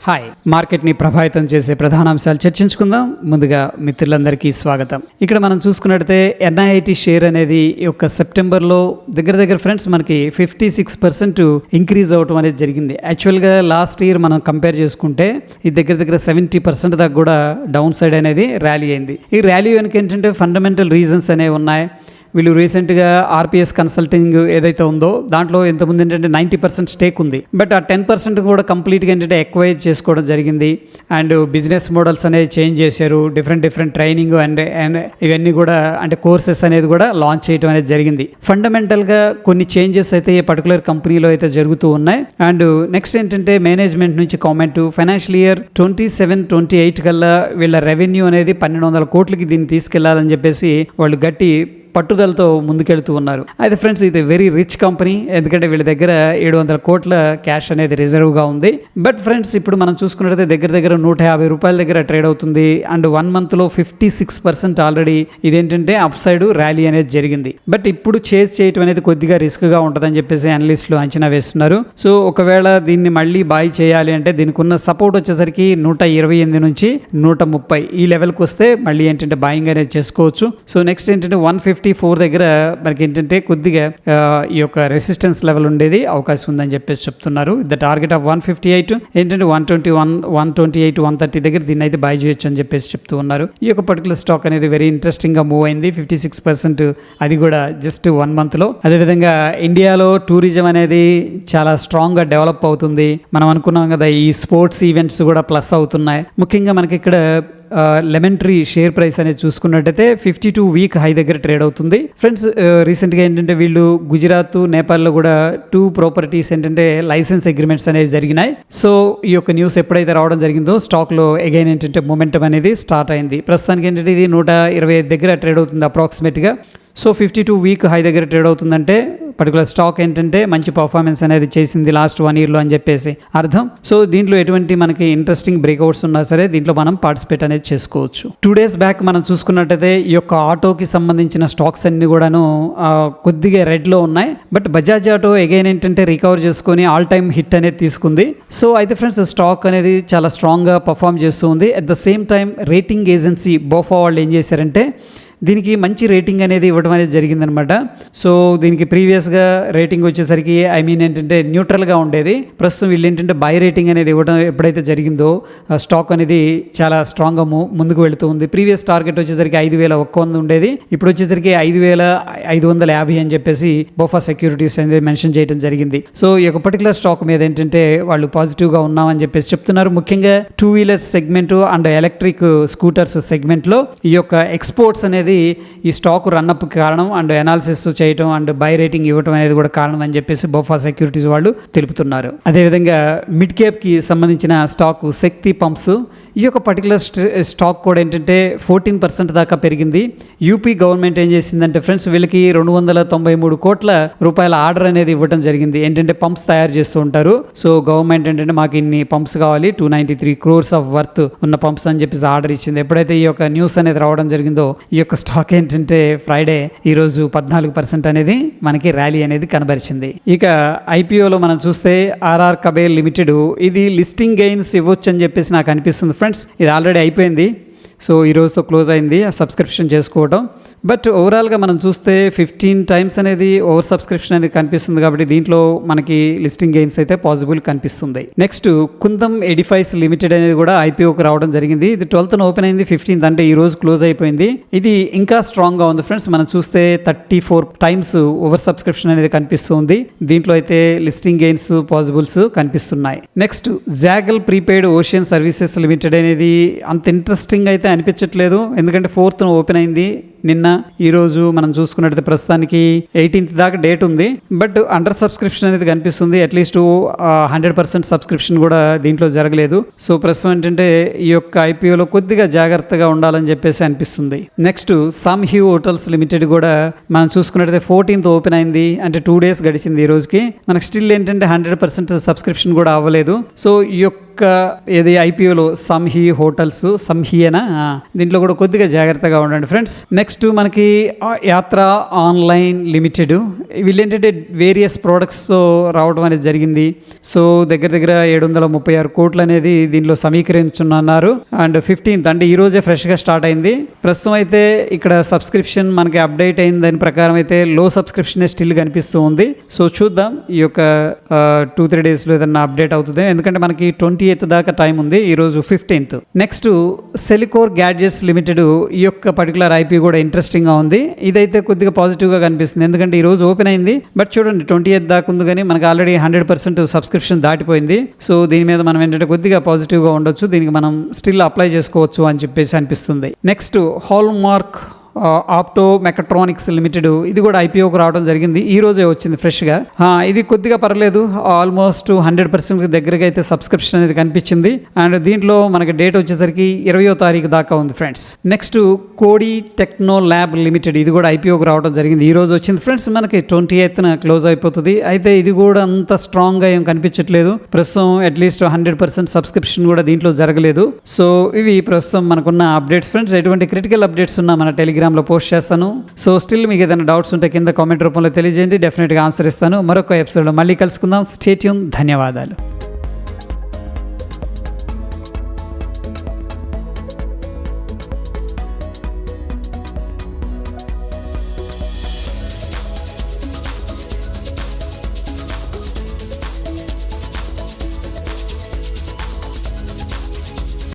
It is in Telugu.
హాయ్, మార్కెట్ని ప్రభావితం చేసే ప్రధాన అంశాలు చర్చించుకుందాం. ముందుగా మిత్రులందరికీ స్వాగతం. ఇక్కడ మనం చూసుకున్నట్లయితే NIIT షేర్ అనేది ఈ యొక్క సెప్టెంబర్లో దగ్గర ఫ్రెండ్స్ మనకి 56% ఇంక్రీజ్ అవ్వటం అనేది జరిగింది. యాక్చువల్గా లాస్ట్ ఇయర్ మనం కంపేర్ చేసుకుంటే ఇది దగ్గర 70% దాకా కూడా డౌన్ సైడ్ అనేది ర్యాలీ అయింది. ఈ ర్యాలీ వెనుక ఏంటంటే ఫండమెంటల్ రీజన్స్ అనేవి ఉన్నాయి. వీళ్ళు రీసెంట్గా RPS కన్సల్టింగ్ ఏదైతే ఉందో దాంట్లో ఇంతకుముందు ఏంటంటే 90% స్టేక్ ఉంది. బట్ ఆ 10% కూడా కంప్లీట్గా ఏంటంటే ఎక్వైర్ చేసుకోవడం జరిగింది. అండ్ బిజినెస్ మోడల్స్ అనేది చేంజ్ చేశారు. డిఫరెంట్ ట్రైనింగ్ అండ్ ఇవన్నీ కూడా అంటే కోర్సెస్ అనేది కూడా లాంచ్ చేయడం అనేది జరిగింది. ఫండమెంటల్గా కొన్ని చేంజెస్ అయితే ఈ పర్టికులర్ కంపెనీలో అయితే జరుగుతూ ఉన్నాయి. అండ్ నెక్స్ట్ ఏంటంటే మేనేజ్మెంట్ నుంచి కామెంట్, ఫైనాన్షియల్ ఇయర్ 27-28 కల్లా వీళ్ళ రెవెన్యూ అనేది 1200 కోట్లకి దీన్ని తీసుకెళ్లాలని చెప్పేసి వాళ్ళు గట్టి పట్టుదలతో ముందుకెళ్తూ ఉన్నారు. అయితే ఫ్రెండ్స్, ఇది వెరీ రిచ్ కంపెనీ, ఎందుకంటే వీళ్ళ దగ్గర 700 కోట్ల క్యాష్ అనేది రిజర్వ్గా ఉంది. బట్ ఫ్రెండ్స్, ఇప్పుడు మనం చూసుకున్నట్లయితే దగ్గర 150 రూపాయల దగ్గర ట్రేడ్ అవుతుంది. అండ్ 1 మంత్లో 56% ఆల్రెడీ ఇదేంటంటే అప్ సైడ్ ర్యాలీ అనేది జరిగింది. బట్ ఇప్పుడు చేజ్ చేయడం అనేది కొద్దిగా రిస్క్గా ఉంటుందని చెప్పేసి అనలిస్టులు అంచనా వేస్తున్నారు. సో ఒకవేళ దీన్ని మళ్ళీ బాయ్ చేయాలి అంటే దీనికి ఉన్న సపోర్ట్ వచ్చేసరికి 128 నుంచి 130 ఈ లెవెల్కి వస్తే మళ్ళీ ఏంటంటే బాయింగ్ అనేది చేసుకోవచ్చు. సో నెక్స్ట్ ఏంటంటే 154 దగ్గర మనకి ఏంటంటే కొద్దిగా ఈ యొక్క రెసిస్టెన్స్ లెవెల్ ఉండేది అవకాశం ఉందని చెప్పేసి చెప్తున్నారు. ద టార్గెట్ ఆఫ్ 158 ఏంటంటే 121, 128, 130 దగ్గర దీన్ని అయితే బై చేయొచ్చు అని చెప్పేసి చెప్తూ ఉన్నారు. ఈ యొక్క పర్టికులర్ స్టాక్ అనేది వెరీ ఇంట్రెస్టింగ్గా మూవ్ అయింది. 56% అది కూడా జస్ట్ 1 మంత్లో. అదేవిధంగా ఇండియాలో టూరిజం అనేది చాలా స్ట్రాంగ్గా డెవలప్ అవుతుంది. మనం అనుకున్నాం కదా, ఈ స్పోర్ట్స్ ఈవెంట్స్ కూడా ప్లస్ అవుతున్నాయి. ముఖ్యంగా మనకి ఇక్కడ లెమన్ ట్రీ షేర్ ప్రైస్ అనేది చూసుకున్నట్టయితే 52 వీక్ హై దగ్గర ట్రేడ్ అవుతుంది. ఫ్రెండ్స్, రీసెంట్గా ఏంటంటే వీళ్ళు గుజరాత్, నేపాల్లో కూడా 2 ప్రాపర్టీస్ ఏంటంటే లైసెన్స్ అగ్రిమెంట్స్ అనేవి జరిగినాయి. సో ఈ యొక్క న్యూస్ ఎప్పుడైతే రావడం జరిగిందో స్టాక్లో అగైన్ ఏంటంటే మొమెంటం అనేది స్టార్ట్ అయింది. ప్రస్తుతానికి ఏంటంటే ఇది 125 దగ్గర ట్రేడ్ అవుతుంది అప్రాక్సిమేట్గా. సో 52 వీక్ హై దగ్గర ట్రేడ్ అవుతుందంటే పర్టికులర్ స్టాక్ ఏంటంటే మంచి పర్ఫార్మెన్స్ అనేది చేసింది లాస్ట్ 1 ఇయర్లో అని చెప్పేసి అర్థం. సో దీంట్లో ఎటువంటి మనకి ఇంట్రెస్టింగ్ బ్రేక్అవుట్స్ ఉన్నా సరే దీంట్లో మనం పార్టిసిపేట్ అనేది చేసుకోవచ్చు. 2 డేస్ బ్యాక్ మనం చూసుకున్నట్టయితే ఈ యొక్క ఆటోకి సంబంధించిన స్టాక్స్ అన్ని కూడాను కొద్దిగా రెడ్లో ఉన్నాయి. బట్ బజాజ్ ఆటో అగైన్ ఏంటంటే రికవర్ చేసుకొని ఆల్ టైమ్ హిట్ అనేది తీసుకుంది. సో అయితే ఫ్రెండ్స్, స్టాక్ అనేది చాలా స్ట్రాంగ్గా పర్ఫామ్ చేస్తూ ఉంది. At the same time rating agency BofA వాళ్ళు ఏం చేశారంటే దీనికి మంచి రేటింగ్ అనేది ఇవ్వడం అనేది జరిగిందనమాట. సో దీనికి ప్రీవియస్గా రేటింగ్ వచ్చేసరికి ఏంటంటే న్యూట్రల్గా ఉండేది. ప్రస్తుతం వీళ్ళు ఏంటంటే బై రేటింగ్ అనేది ఇవ్వడం ఎప్పుడైతే జరిగిందో స్టాక్ అనేది చాలా స్ట్రాంగ్గా ముందుకు వెళుతూ ఉంది. ప్రీవియస్ టార్గెట్ వచ్చేసరికి 5,100 ఉండేది, ఇప్పుడు వచ్చేసరికి 5,550 అని చెప్పేసి బోఫా సెక్యూరిటీస్ అనేది మెన్షన్ చేయడం జరిగింది. సో ఈ యొక్క పర్టికులర్ స్టాక్ మీద ఏంటంటే వాళ్ళు పాజిటివ్గా ఉన్నామని చెప్పేసి చెప్తున్నారు. ముఖ్యంగా 2 wheelers segment and electric scooters సెగ్మెంట్లో ఈ యొక్క ఎక్స్పోర్ట్స్ అనేది ఈ స్టాక్ రన్అప్ కారణం అండ్ అనాలిసిస్ చేయటం అండ్ బై రేటింగ్ ఇవ్వటం అనేది కూడా కారణం అని చెప్పేసి బోఫా సెక్యూరిటీస్ వాళ్ళు తెలుపుతున్నారు. అదేవిధంగా మిడ్ క్యాప్కి సంబంధించిన స్టాక్ శక్తి పంప్స్, ఈ యొక్క పర్టికులర్ స్టాక్ కూడా ఏంటంటే 14% దాకా పెరిగింది. యూపీ గవర్నమెంట్ ఏం చేసిందంటే ఫ్రెండ్స్, వీళ్ళకి 293 కోట్ల రూపాయల ఆర్డర్ అనేది ఇవ్వడం జరిగింది. ఏంటంటే పంప్స్ తయారు చేస్తూ ఉంటారు. సో గవర్నమెంట్ ఏంటంటే మాకు ఇన్ని పంప్స్ కావాలి, 293 crores ఆఫ్ వర్త్ ఉన్న పంప్స్ అని చెప్పేసి ఆర్డర్ ఇచ్చింది. ఎప్పుడైతే ఈ యొక్క న్యూస్ అనేది రావడం జరిగిందో ఈ యొక్క స్టాక్ ఏంటంటే ఫ్రైడే ఈరోజు 14% అనేది మనకి ర్యాలీ అనేది కనబరిచింది. ఇక IPOలో మనం చూస్తే ఆర్ఆర్ కబేర్ లిమిటెడ్ ఇది లిస్టింగ్ గెయిన్స్ ఇవ్వచ్చు అని చెప్పేసి నాకు అనిపిస్తుంది. ఫ్రెండ్స్, ఇది ఆల్రెడీ అయిపోయింది. సో ఈ రోజుతో క్లోజ్ అయింది ఆ సబ్స్క్రిప్షన్ చేసుకోవడం. బట్ ఓవరాల్గా మనం చూస్తే 15 times అనేది ఓవర్ సబ్స్క్రిప్షన్ అనేది కనిపిస్తుంది. కాబట్టి దీంట్లో మనకి లిస్టింగ్ గెయిన్స్ అయితే పాసిబుల్ కనిపిస్తుంది. నెక్స్ట్ కుందం ఎడిఫైస్ లిమిటెడ్ అనేది కూడా IPOకి రావడం జరిగింది. ఇది 12th ఓపెన్ అయింది, 15th అంటే ఈ రోజు క్లోజ్ అయిపోయింది. ఇది ఇంకా స్ట్రాంగ్గా ఉంది ఫ్రెండ్స్. మనం చూస్తే 34 times ఓవర్ సబ్స్క్రిప్షన్ అనేది కనిపిస్తుంది. దీంట్లో అయితే లిస్టింగ్ గెయిన్స్ పాసిబుల్స్ కనిపిస్తున్నాయి. Next Zaggle prepaid ocean services limited అనేది అంత ఇంట్రెస్టింగ్ అయితే అనిపించట్లేదు, ఎందుకంటే 4th ఓపెన్ అయింది నిన్న. ఈరోజు మనం చూసుకున్నట్లయితే ప్రస్తుతానికి 18th దాకా డేట్ ఉంది. బట్ అండర్ సబ్స్క్రిప్షన్ అనేది కనిపిస్తుంది. అట్లీస్ట్ 100% సబ్స్క్రిప్షన్ కూడా దీంట్లో జరగలేదు. సో ప్రస్తుతం ఏంటంటే ఈ యొక్క IPOలో కొద్దిగా జాగ్రత్తగా ఉండాలని చెప్పేసి అనిపిస్తుంది. Next Samhi hotels limited కూడా మనం చూసుకున్నట్లయితే 14th ఓపెన్ అయింది, అంటే 2 days గడిచింది ఈ రోజుకి. మనకు స్టిల్ ఏంటంటే 100% సబ్స్క్రిప్షన్ కూడా అవ్వలేదు. సో ఈ యొక్క యొక్క ఏది ఐపీఓలో సంహి హోటల్స్ సంహియేనా దీంట్లో కూడా కొద్దిగా జాగ్రత్తగా ఉండండి ఫ్రెండ్స్. నెక్స్ట్ మనకి యాత్ర ఆన్లైన్ లిమిటెడ్, వీళ్ళేంటంటే వేరియస్ ప్రోడక్ట్స్తో రావడం అనేది జరిగింది. సో దగ్గర దగ్గర 736 కోట్లు అనేది దీంట్లో సమీకరించున్నారు. అండ్ 15th అంటే ఈరోజే ఫ్రెష్గా స్టార్ట్ అయింది. ప్రస్తుతం అయితే ఇక్కడ సబ్స్క్రిప్షన్ మనకి అప్డేట్ అయిన దాని ప్రకారం అయితే లో సబ్స్క్రిప్షన్ స్టిల్ కనిపిస్తూ ఉంది. సో చూద్దాం ఈ యొక్క 2-3 డేస్లో ఏదన్నా అప్డేట్ అవుతుంది, ఎందుకంటే మనకి 28th దాకా టైం ఉంది, ఈరోజు 15th. నెక్స్ట్ సెలికోర్ గ్యాడ్జెట్స్ లిమిటెడ్, ఈ యొక్క పర్టికులర్ ఐపీ కూడా ఇంట్రెస్టింగ్గా ఉంది. ఇదైతే కొద్దిగా పాజిటివ్గా కనిపిస్తుంది, ఎందుకంటే ఈరోజు ఓపెన్ అయింది. బట్ చూడండి 28th దాకా ఉంది, కానీ మనకి ఆల్రెడీ 100% సబ్స్క్రిప్షన్ దాటిపోయింది. సో దీని మీద మనం ఏంటంటే కొద్దిగా పాజిటివ్గా ఉండొచ్చు, దీనికి మనం స్టిల్ అప్లై చేసుకోవచ్చు అని చెప్పేసి అనిపిస్తుంది. Next hallmark opto mechatronics limited, ఇది కూడా ఐపీఓకి రావడం జరిగింది, ఈ రోజే వచ్చింది ఫ్రెష్గా. ఇది కొద్దిగా పర్లేదు, ఆల్మోస్ట్ 100% దగ్గరగా అయితే సబ్స్క్రిప్షన్ అనేది కనిపించింది. అండ్ దీంట్లో మనకి డేట్ వచ్చేసరికి 20వ తారీఖు దాకా ఉంది ఫ్రెండ్స్. నెక్స్ట్ కోడి టెక్నో ల్యాబ్ లిమిటెడ్, ఇది కూడా ఐపీఓకి రావడం జరిగింది, ఈ రోజు వచ్చింది ఫ్రెండ్స్. మనకి 28th క్లోజ్ అయిపోతుంది. అయితే ఇది కూడా అంత స్ట్రాంగ్గా ఏం కనిపించట్లేదు ప్రస్తుతం, అట్లీస్ట్ 100% సబ్స్క్రిప్షన్ కూడా దీంట్లో జరగలేదు. సో ఇవి ప్రస్తుతం మనకున్న అప్డేట్స్ ఫ్రెండ్స్. ఎటువంటి క్రిటికల్ అప్డేట్స్ ఉన్నా మన టెలిగ్రామ్లో పోస్ట్ చేస్తాను. సో స్టిల్ మీకు ఏదైనా డౌట్స్ ఉంటే కింద కామెంట్ రూపంలో తెలియజేయండి, డెఫినెట్గా ఆన్సర్ ఇస్తాను. మరొక ఎపిసోడ్లో మళ్ళీ కలుసుకుందాం. Stay tune. ధన్యవాదాలు.